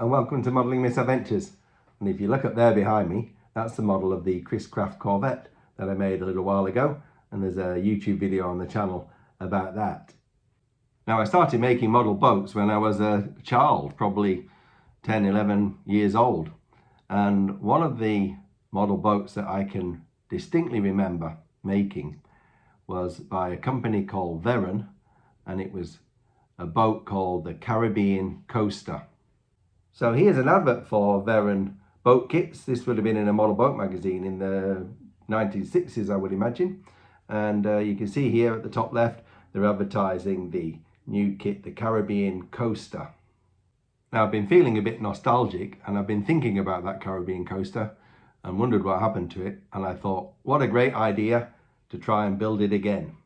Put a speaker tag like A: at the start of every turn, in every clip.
A: and welcome to Modelling Misadventures. And if you look up there behind me, that's the model of the Chris Craft Corvette that I made a little while ago, and there's a YouTube video on the channel about that. Now, I started making model boats when I was a child, probably 10, 11 years old, and one of the model boats that I can distinctly remember making was by a company called Veron, and it was a boat called the Caribbean Coaster. So here's an advert for Veron boat kits. This would have been in a model boat magazine in the 1960s, I would imagine. And you can see here at the top left, they're advertising the new kit, the Caribbean Coaster. Now, I've been feeling a bit nostalgic, and I've been thinking about that Caribbean Coaster and wondered what happened to it. And I thought, what a great idea to try and build it again.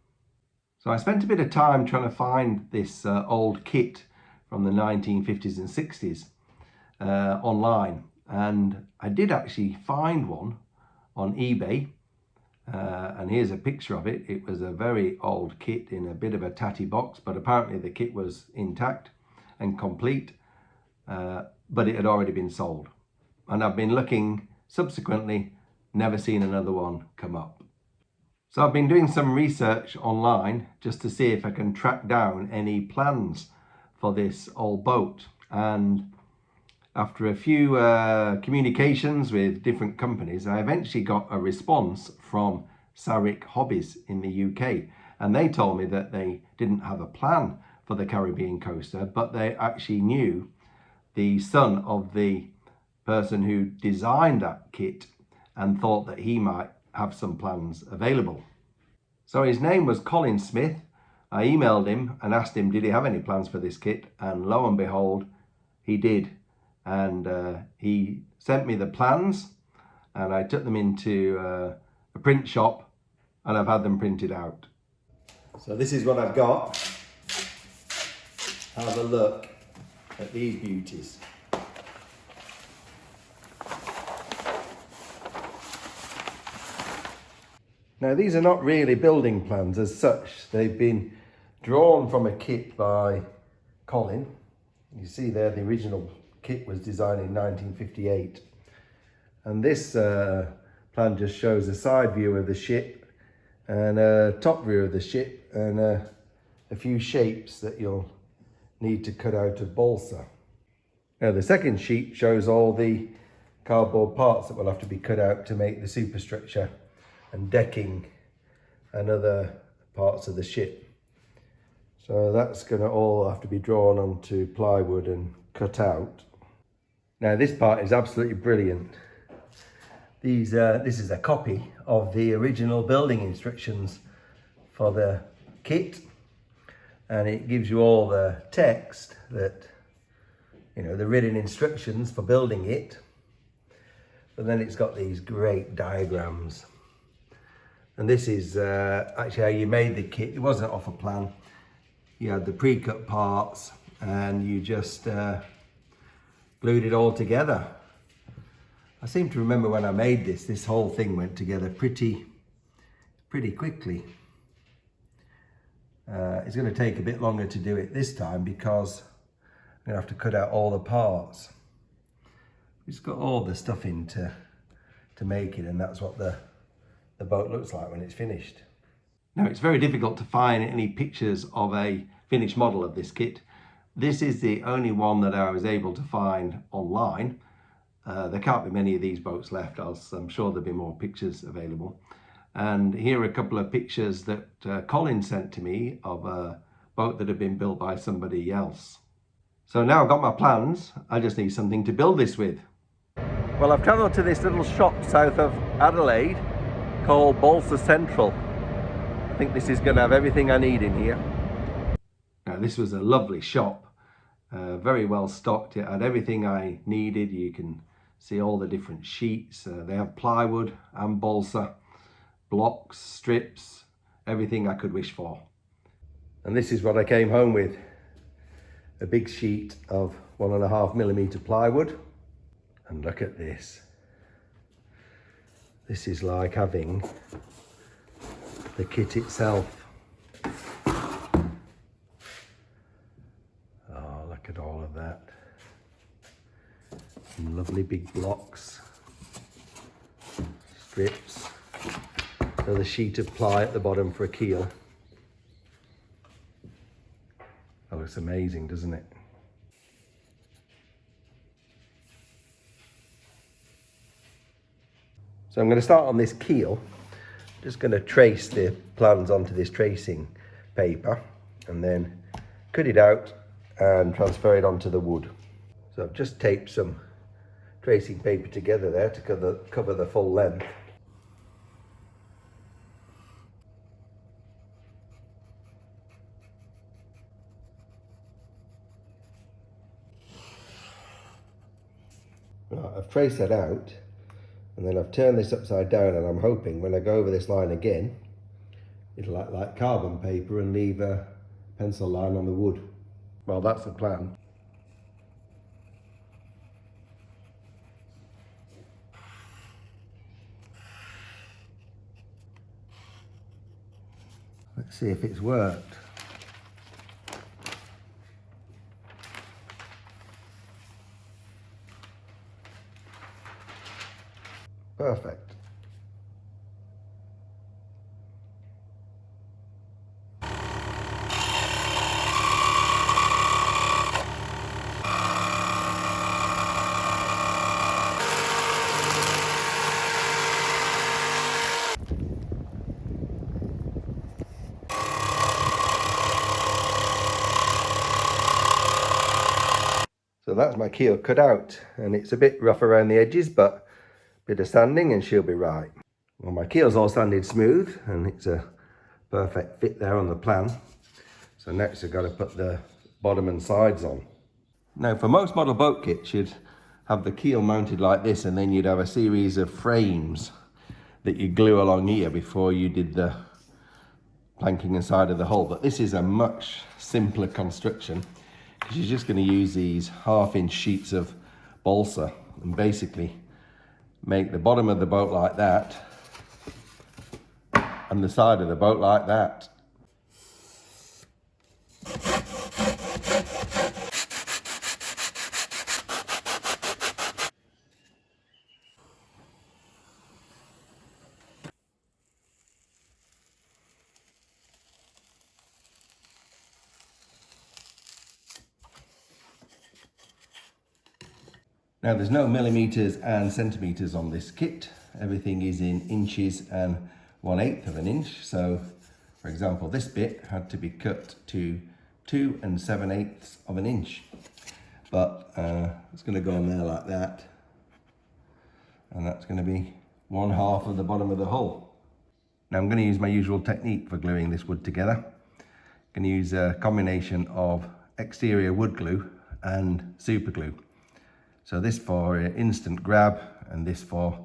A: So I spent a bit of time trying to find this old kit from the 1950s and 60s online, and I did actually find one on eBay, and here's a picture of it. It was a very old kit in a bit of a tatty box, but apparently the kit was intact and complete, but it had already been sold, and I've been looking subsequently, never seen another one come up. So I've been doing some research online just to see if I can track down any plans for this old boat. And after a few communications with different companies, I eventually got a response from Sarrick Hobbies in the UK. And they told me that they didn't have a plan for the Caribbean Coaster, but they actually knew the son of the person who designed that kit and thought that he might have some plans available. So his name was Colin Smith. I emailed him and asked him, did he have any plans for this kit? And lo and behold, he did. And he sent me the plans, and I took them into a print shop, and I've had them printed out. So this is what I've got. Have a look at these beauties. Now, these are not really building plans as such. They've been drawn from a kit by Colin. You see there, the original kit was designed in 1958. And this plan just shows a side view of the ship and a top view of the ship and a few shapes that you'll need to cut out of balsa. Now, the second sheet shows all the cardboard parts that will have to be cut out to make the superstructure and decking and other parts of the ship. So that's going to all have to be drawn onto plywood and cut out. Now, this part is absolutely brilliant. This is a copy of the original building instructions for the kit, and it gives you all the text that, you know, the written instructions for building it. But then it's got these great diagrams. And this is actually how you made the kit. It wasn't off a plan. You had the pre-cut parts and you just glued it all together. I seem to remember when I made this whole thing went together pretty quickly. It's going to take a bit longer to do it this time because I'm going to have to cut out all the parts. It's got all the stuff in to make it, and that's what the boat looks like when it's finished. Now, it's very difficult to find any pictures of a finished model of this kit. This is the only one that I was able to find online. There can't be many of these boats left, else I'm sure there'll be more pictures available. And here are a couple of pictures that Colin sent to me of a boat that had been built by somebody else. So now I've got my plans, I just need something to build this with. Well, I've travelled to this little shop south of Adelaide called Balsa Central. I think this is going to have everything I need in here. Now, this was a lovely shop, very well stocked. It had everything I needed. You can see all the different sheets. They have plywood and balsa, blocks, strips, everything I could wish for. And this is what I came home with. A big sheet of 1.5mm plywood. And look at this. This is like having the kit itself. Oh, look at all of that. And lovely big blocks, strips. Another sheet of ply at the bottom for a keel. Oh, it's amazing, doesn't it? So I'm going to start on this keel. Just going to trace the plans onto this tracing paper and then cut it out and transfer it onto the wood. So I've just taped some tracing paper together there to cover the full length. Right, I've traced that out and then I've turned this upside down, and I'm hoping when I go over this line again it'll act like carbon paper and leave a pencil line on the wood. Well, that's the plan. Let's see if it's worked. Perfect. So that's my keel cut out, and it's a bit rough around the edges, but a bit of sanding and she'll be right. Well, my keel's all sanded smooth and it's a perfect fit there on the plan. So next I've got to put the bottom and sides on. Now, for most model boat kits, you'd have the keel mounted like this, and then you'd have a series of frames that you glue along here before you did the planking inside of the hull. But this is a much simpler construction, because you're just going to use these 1/2-inch sheets of balsa and basically make the bottom of the boat like that and the side of the boat like that. Now, there's no millimeters and centimeters on this kit. Everything is in inches and 1/8 of an inch. So, for example, this bit had to be cut to 2 7/8 of an inch. But it's going to go on there like that. And that's going to be 1/2 of the bottom of the hull. Now, I'm going to use my usual technique for gluing this wood together. I'm going to use a combination of exterior wood glue and super glue. So this for instant grab and this for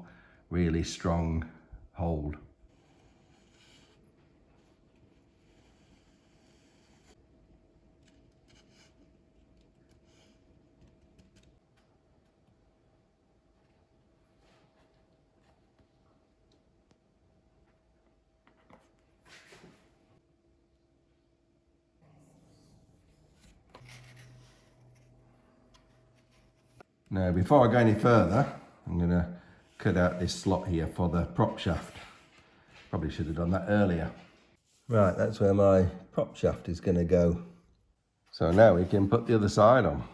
A: really strong hold. Now, before I go any further, I'm going to cut out this slot here for the prop shaft. Probably should have done that earlier. Right, that's where my prop shaft is going to go. So now we can put the other side on.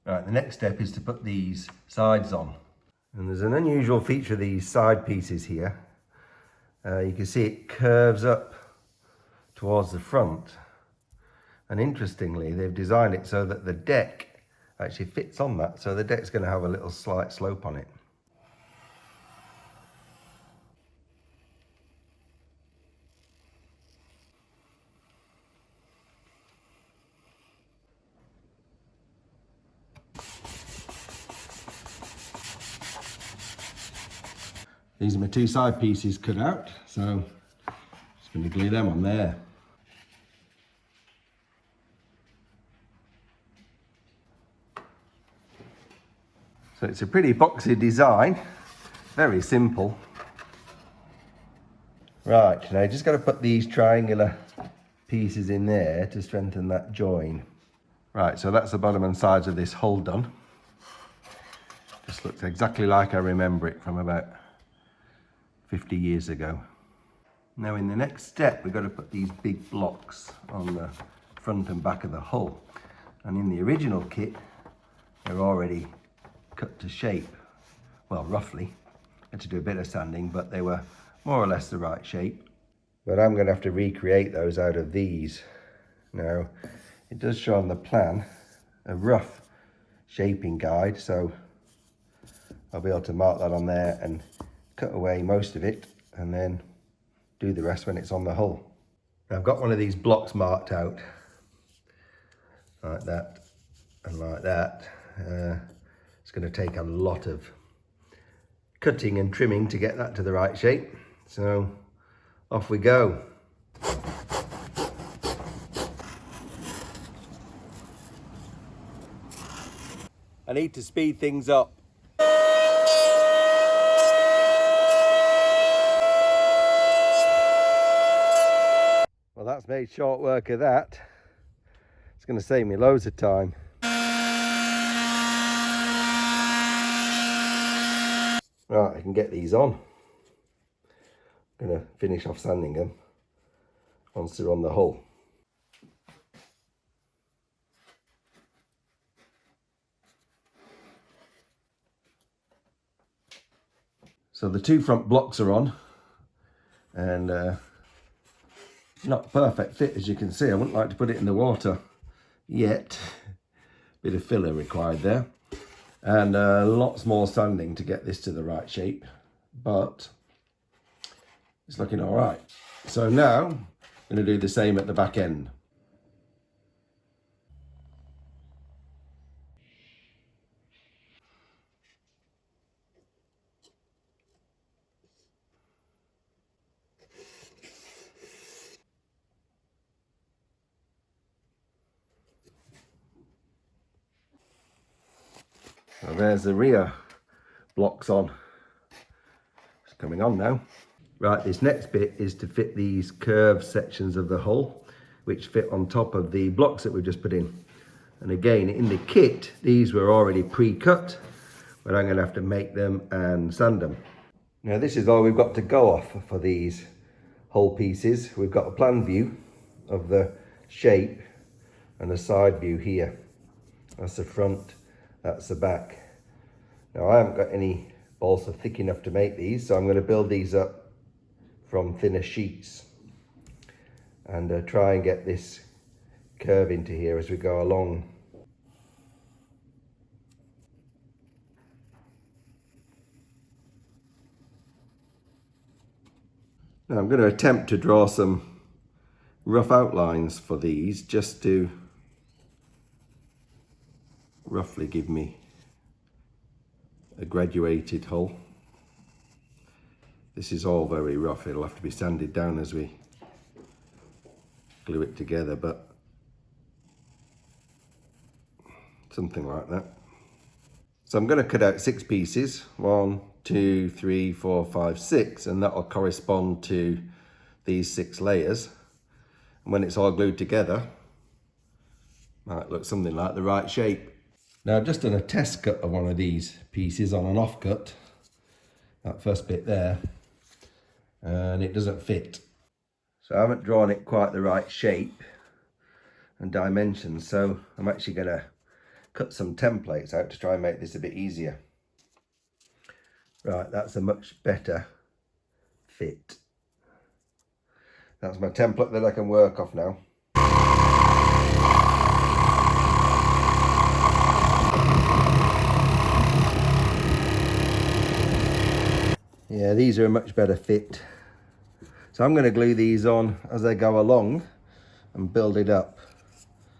A: Right, the next step is to put these sides on. And there's an unusual feature of these side pieces here. You can see it curves up towards the front, and interestingly they've designed it so that the deck actually fits on that, so the deck's going to have a little slight slope on it. These are my 2 side pieces cut out, so just going to glue them on there. So it's a pretty boxy design, very simple. Right, now you just got to put these triangular pieces in there to strengthen that join. Right, so that's the bottom and sides of this hull done. Just looks exactly like I remember it from about 50 years ago. Now in the next step, we've got to put these big blocks on the front and back of the hull. And in the original kit, they're already cut to shape. Well, roughly. Had to do a bit of sanding, but they were more or less the right shape. But I'm going to have to recreate those out of these. Now, it does show on the plan a rough shaping guide, so I'll be able to mark that on there and cut away most of it and then do the rest when it's on the hull. Now, I've got one of these blocks marked out like that and like that. It's going to take a lot of cutting and trimming to get that to the right shape. So off we go. I need to speed things up. Well, that's made short work of that. It's going to save me loads of time. Right, I can get these on. I'm going to finish off sanding them once they're on the hull. So the two front blocks are on, and not perfect fit, as you can see. I wouldn't like to put it in the water yet. Bit of filler required there, and lots more sanding to get this to the right shape, but it's looking all right. So now I'm going to do the same at the back end. So there's the rear blocks on. It's coming on now. Right, this next bit is to fit these curved sections of the hull, which fit on top of the blocks that we've just put in. And again, in the kit, these were already pre-cut, but I'm going to have to make them and sand them. Now this is all we've got to go off for these hull pieces. We've got a plan view of the shape and a side view here. That's the front, that's the back. Now I haven't got any balsa thick enough to make these, so I'm going to build these up from thinner sheets and try and get this curve into here as we go along. Now I'm going to attempt to draw some rough outlines for these, just to roughly give me a graduated hull. This is all very rough. It'll have to be sanded down as we glue it together, but something like that. So I'm going to cut out 6 pieces, 1, 2, 3, 4, 5, 6, and that will correspond to these 6 layers. And when it's all glued together, might look something like the right shape. Now I've just done a test cut of one of these pieces on an offcut, that first bit there, and it doesn't fit. So I haven't drawn it quite the right shape and dimensions, so I'm actually going to cut some templates out to try and make this a bit easier. Right, that's a much better fit. That's my template that I can work off now. Yeah, these are a much better fit. So I'm going to glue these on as I go along and build it up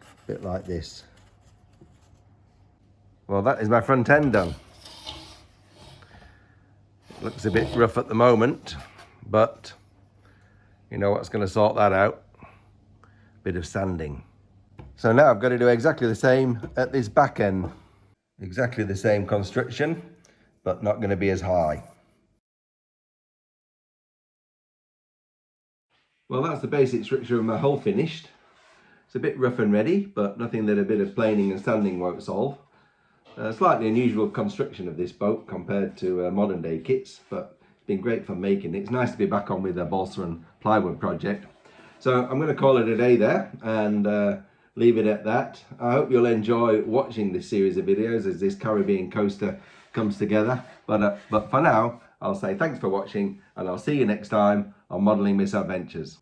A: a bit like this. Well, that is my front end done. It looks a bit rough at the moment, but you know what's going to sort that out? A bit of sanding. So now I've got to do exactly the same at this back end. Exactly the same construction, but not going to be as high. Well, that's the basic structure of my hull finished. It's a bit rough and ready, but nothing that a bit of planing and sanding won't solve. Slightly unusual construction of this boat compared to modern day kits, but it's been great fun making it. It's nice to be back on with the balsa and plywood project. So I'm going to call it a day there and leave it at that. I hope you'll enjoy watching this series of videos as this Caribbean coaster comes together. But for now, I'll say thanks for watching, and I'll see you next time on Modelling Misadventures.